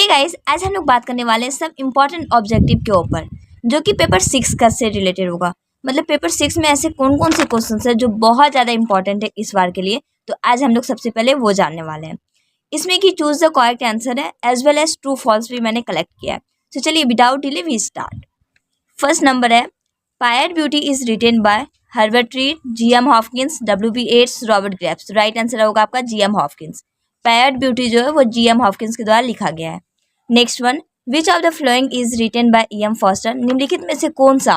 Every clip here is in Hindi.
हे गाइस, आज हम लोग बात करने वाले हैं सब इम्पोर्टेंट ऑब्जेक्टिव के ऊपर जो कि पेपर 6 का से रिलेटेड होगा। मतलब पेपर 6 में ऐसे कौन कौन से क्वेश्चंस है जो बहुत ज़्यादा इंपॉर्टेंट है इस बार के लिए। तो आज हम लोग सबसे पहले वो जानने वाले हैं। इसमें कि चूज द करेक्ट आंसर है as well as true false भी मैंने कलेक्ट किया है। तो चलिए without delay we start. First number है pied beauty is written by Herbert Read, GM. Hopkins, W.B. Yeats, Robert Graves. Right answer होगा आपका जी.एम. हॉपकिंस। पायर्ड ब्यूटी जो है वो जी.एम. हॉपकिंस के द्वारा लिखा गया है। Next one, which of the following is written by E.M. Forster. निम्नलिखित में से कौन सा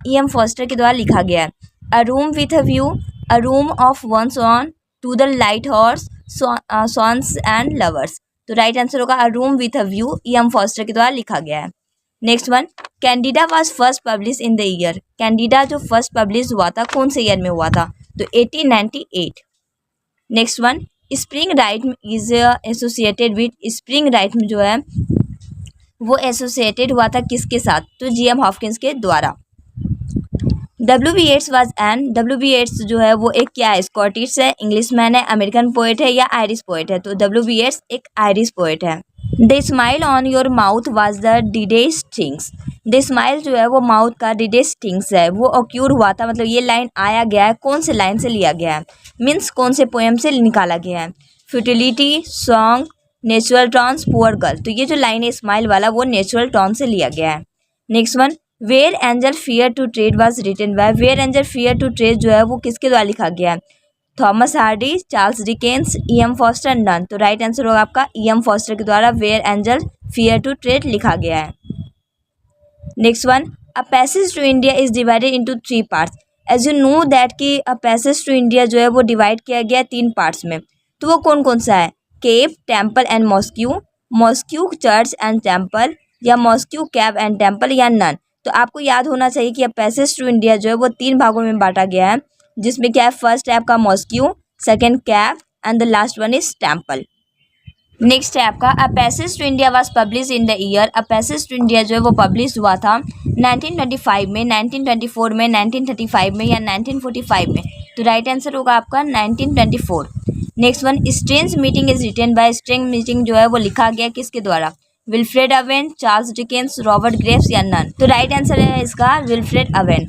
E.M. फॉस्टर के द्वारा लिखा गया है। A room with a view, a room of one's own, to the lighthouse, sons and lovers. तो राइट आंसर होगा a room with a view, E.M. Forster के द्वारा लिखा गया है। Next one, Candida was first publish in the year. Candida जो फर्स्ट पब्लिश हुआ था कौन से ईयर में हुआ था, तो 1898। Next one, spring rhythm is associated with. Spring rhythm जो है वो एसोसिएटेड हुआ था किसके साथ, तो जी.एम. हॉपकिंस के द्वारा। W.B. येट्स was an. W.B. येट्स जो है वो एक क्या है, स्कॉटिश है, इंग्लिशमैन है, अमेरिकन पोएट है या आयरिश पोएट है, तो W.B. येट्स एक आयरिश पोएट है। The smile on your mouth was the deadest things. The smile जो है वो माउथ का डिडेस्ट थिंग्स है, वो ऑक्यूर हुआ था। मतलब ये लाइन आया गया है, कौन से लाइन से लिया गया है, मीन्स कौन से पोएम से निकाला गया है। Futility, song, natural tones, poor girl. तो ये जो लाइन है स्माइल वाला वो नेचुरल टॉन से लिया गया है। Next one, where angel fear to tread was written by. Where angel fear to tread जो है वो किसके द्वारा लिखा गया है, Thomas Hardy, Charles Dickens, E.M. Forster, none. तो राइट आंसर होगा आपका E.M. फॉस्टर के द्वारा where angel fear to tread लिखा गया है। Next one, a passage to India is divided into 3 parts. As you know that कि अ पैसेज टू इंडिया जो है वो डिवाइड किया गया है 3 पार्ट्स में। तो वो कौन कौन सा है, cave, temple and mosque, mosque church and temple, या मॉस्क्यू कैव एंड टेम्पल, या नन। तो आपको याद होना चाहिए कि पैसेज टू इंडिया जो है वो 3 भागों में बांटा गया है, जिसमें क्या है, फर्स्ट है आपका mosque, second cave and the last one is temple. Next है आपका a passage to India was publish in the year. A passage to India जो है वो पब्लिश हुआ था 1925 में, 1924 में, 1935 में या 1945 में। तो राइट आंसर होगा आपका 1924। Next one, strange meeting is written by. Strange meeting जो है वो लिखा गया किसके द्वारा, Wilfred Owen, Charles Dickens, Robert Graves या नन। तो राइट आंसर है इसका Wilfred Owen.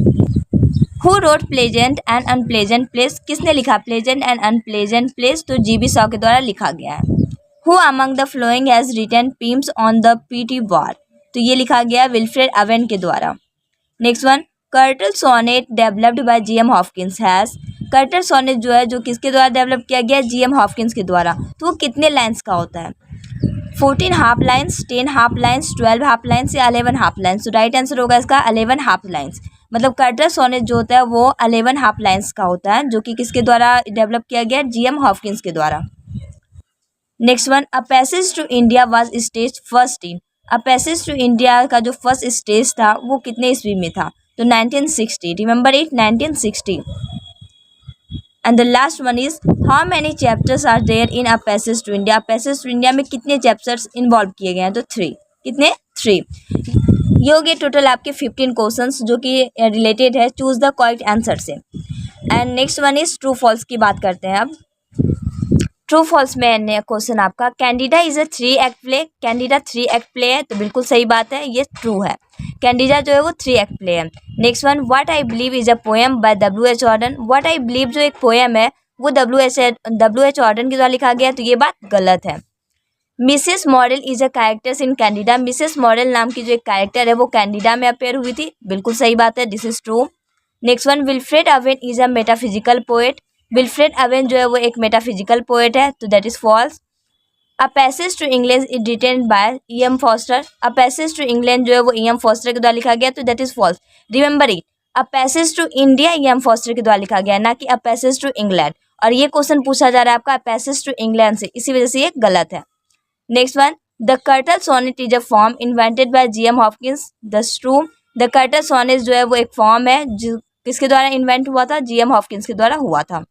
Who wrote pleasant and unpleasant place. किसने लिखा प्लेजेंट एंड अनप्लेजेंट प्लेस, तो G.B. शॉ के द्वारा लिखा गया है। Who among the following has written poems on the pity war. तो ये लिखा गया विल्फ्रेड अवेन के द्वारा। Next one, curtal sonnet developed by G.M. Hopkins has. Curtal sonnet जो है जो किसके द्वारा डेवलप किया गया, G.M. हॉपकिंस के द्वारा। तो वो कितने लाइन्स का होता है, 14 half lines, 10 half lines, 12 half lines या 11 हाफ लाइन्स। तो राइट आंसर होगा इसका 11 हाफ लाइन्स। मतलब कर्टल सोनेट जो होता है वो 11 हाफ लाइन्स का होता है, जो कि किसके द्वारा डेवलप किया गया, G.M. हॉपकिंस के द्वारा। Next one, a passage to India was stage first in. A passage to India का जो फर्स्ट स्टेज था वो कितने ईस्वी में था, तो 1960। Remember it, 1960। And the last one is how many chapters are there in a passage to India. Passage to India में कितने चैप्टर्स इन्वॉल्व किए गए हैं, तो 3। कितने, 3। ये हो गए टोटल आपके 15 क्वेश्चंस जो कि रिलेटेड है चूज द करेक्ट आंसर से। And next one is true false की बात करते हैं अब। ट्रू फॉल्स में क्वेश्चन आपका, Candida is a 3 act play. Candida 3 act play है, तो बिल्कुल सही बात है, ये ट्रू है। कैंडिडा जो है वो 3 एक्ट प्ले है। Next one, what I believe is a poem by W.H. Auden. What I believe जो एक पोएम है वो W.H. ऑर्डन के द्वारा लिखा गया है, तो ये बात गलत है। Mrs model is a characters in Candida. Mrs model नाम की जो एक कैरेक्टर है वो कैंडिडा में अपेयर हुई थी, बिल्कुल सही बात है, this is true. Next one, Wilfred Owen is a metaphysical poet. Wilfred Owen जो है वो एक मेटाफिजिकल पोएट है, तो that is false. A passage to England is written by E.M. Forster. A passage to England जो है वो E.M. फॉस्टर के द्वारा लिखा गया, तो that is false. Remember it, a passage to India E.M. Forster के द्वारा लिखा गया है, ना कि अ पैसेज टू इंग्लैंड। और ये क्वेश्चन पूछा जा रहा है आपका अ पैसेज टू इंग्लैंड से, इसी वजह से ये गलत है। Next one, the curtal sonnet is a form invented by G.M. Hopkins, that's true. The curtal sonnet जो है वो एक फॉर्म है जो किसके द्वारा इन्वेंट हुआ था, G.M. हॉपकिंस के द्वारा हुआ था।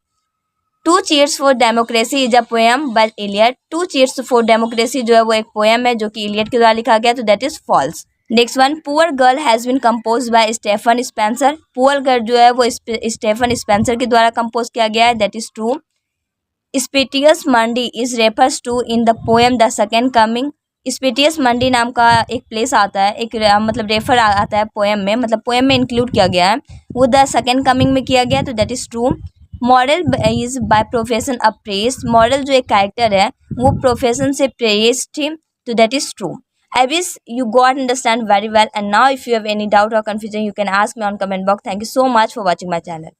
Two cheers for democracy is a poem by Eliot. Two cheers for democracy जो है वो एक पोएम है जो कि इलियट के द्वारा लिखा गया, तो that is false. Next one, poor girl has been compose by Stephen Spencer. Poor girl जो है वो स्टेफन स्पेंसर के द्वारा कंपोज किया गया है, that is true. Spiritus Mundi is refers to in the poem the Second Coming. Spiritus Mundi नाम का एक प्लेस आता है, एक मतलब रेफर आता है पोएम में, मतलब पोएम में इंक्लूड किया गया है, वो द सेकेंड कमिंग में किया गया, तो that is true. Moral is by profession apprised, moral जो एक कैरेक्टर है वो प्रोफेशन से प्रेस्ड थी, तो that is true. I wish you got understand very well, and now if you have any doubt or confusion you can ask me on comment box. Thank you so much for watching my channel.